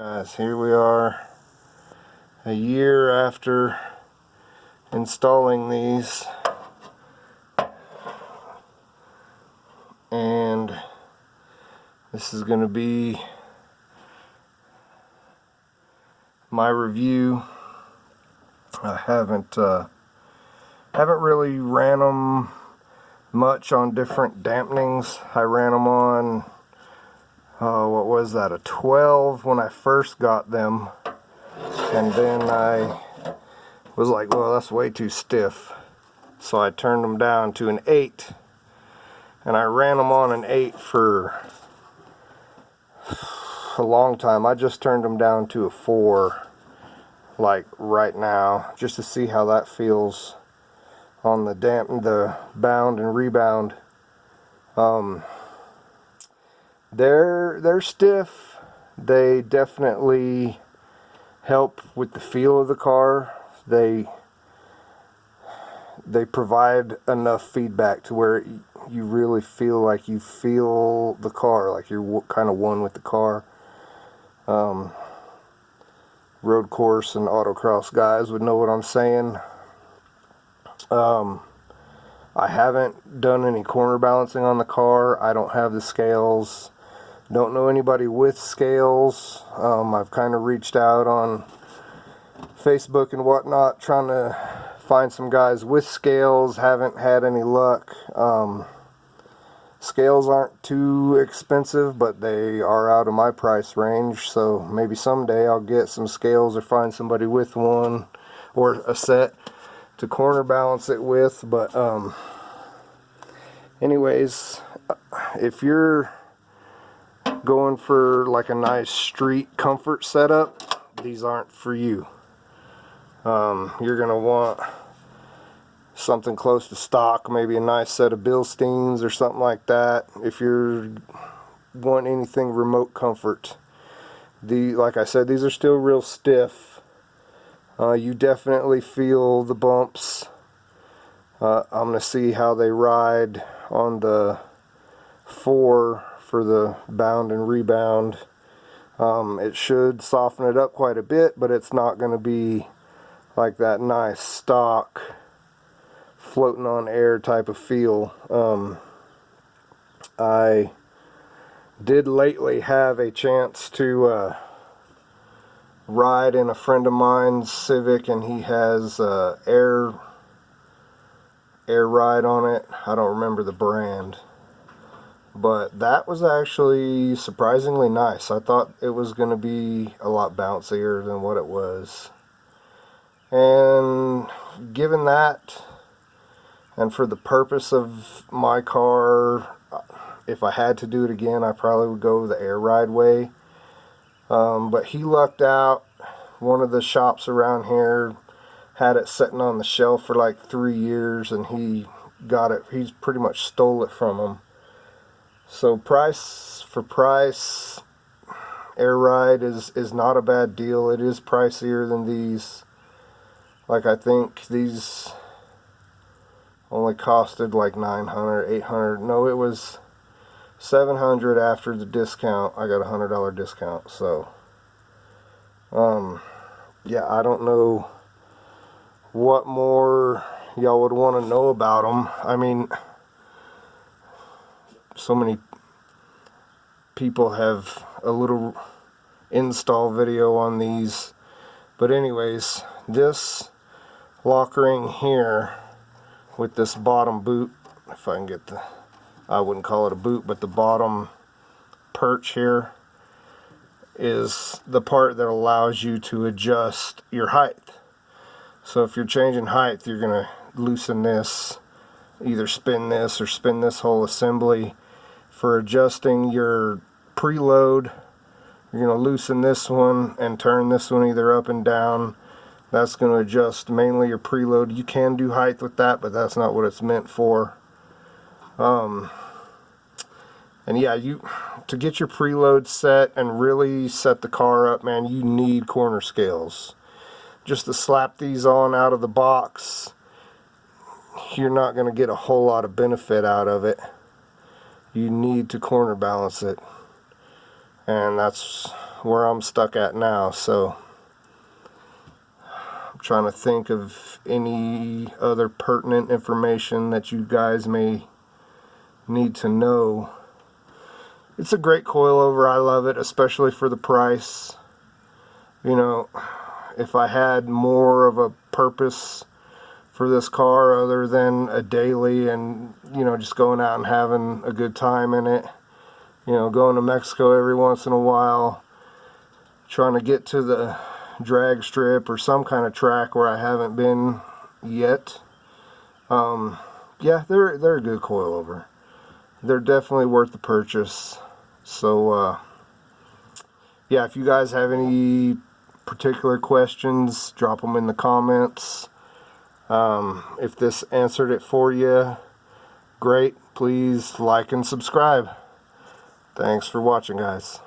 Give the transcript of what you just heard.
Guys, here we are a year after installing these, and this is going to be my review. I haven't really ran them much on different dampenings. I ran them on what was that, a 12 when I first got them, and then I was like, well, that's way too stiff, so I turned them down to an 8, and I ran them on an 8 for a long time. I just turned them down to a 4 like right now, just to see how that feels on the bound and rebound. They're stiff. They definitely help with the feel of the car. They provide enough feedback to where you really feel like you feel the car, like you're kind of one with the car. Road course and autocross guys would know what I'm saying. I haven't done any corner balancing on the car. I don't have the scales. Don't know anybody with scales. I've kind of reached out on Facebook and whatnot trying to find some guys with scales. Haven't had any luck. Scales aren't too expensive, but they are out of my price range, so maybe someday I'll get some scales or find somebody with one or a set to corner balance it with. But anyways, if you're going for like a nice street comfort setup, these aren't for you. You're gonna want something close to stock, maybe a nice set of Bilsteins or something like that. If you want anything remote comfort, like I said, these are still real stiff. You definitely feel the bumps. I'm gonna see how they ride on the 4 for the bound and rebound. It should soften it up quite a bit, but it's not going to be like that nice stock floating on air type of feel. I did lately have a chance to ride in a friend of mine's Civic, and he has air ride on it. I don't remember the brand, but that was actually surprisingly nice. I thought it was going to be a lot bouncier than what it was. And given that, and for the purpose of my car, if I had to do it again, I probably would go the air ride way. But he lucked out. One of the shops around here had it sitting on the shelf for like 3 years, and he got it. He's pretty much stole it from him. So price for price, air ride is not a bad deal. It is pricier than these. Like, I think these only costed like $900, $800. No, it was $700 after the discount. I got a $100 discount. So yeah, I don't know what more y'all would want to know about them. I mean, so many people have a little install video on these. But anyways, this lock ring here with this bottom boot, if I can get I wouldn't call it a boot, but the bottom perch here is the part that allows you to adjust your height. So if you're changing height, you're going to loosen this, either spin this or spin this whole assembly. For adjusting your preload, you're going to loosen this one and turn this one either up and down. That's going to adjust mainly your preload. You can do height with that, but that's not what it's meant for. And yeah, to get your preload set and really set the car up, man, you need corner scales. Just to slap these on out of the box, you're not going to get a whole lot of benefit out of it. You need to corner balance it. And that's where I'm stuck at now. So I'm trying to think of any other pertinent information that you guys may need to know. It's a great coilover. I love it, especially for the price. You know, if I had more of a purpose for this car other than a daily and, you know, just going out and having a good time in it, you know, going to Mexico every once in a while, trying to get to the drag strip or some kind of track where I haven't been yet, yeah, they're a good coilover. They're definitely worth the purchase. So yeah, if you guys have any particular questions, drop them in the comments. If this answered it for you, great. Please like and subscribe. Thanks for watching, guys.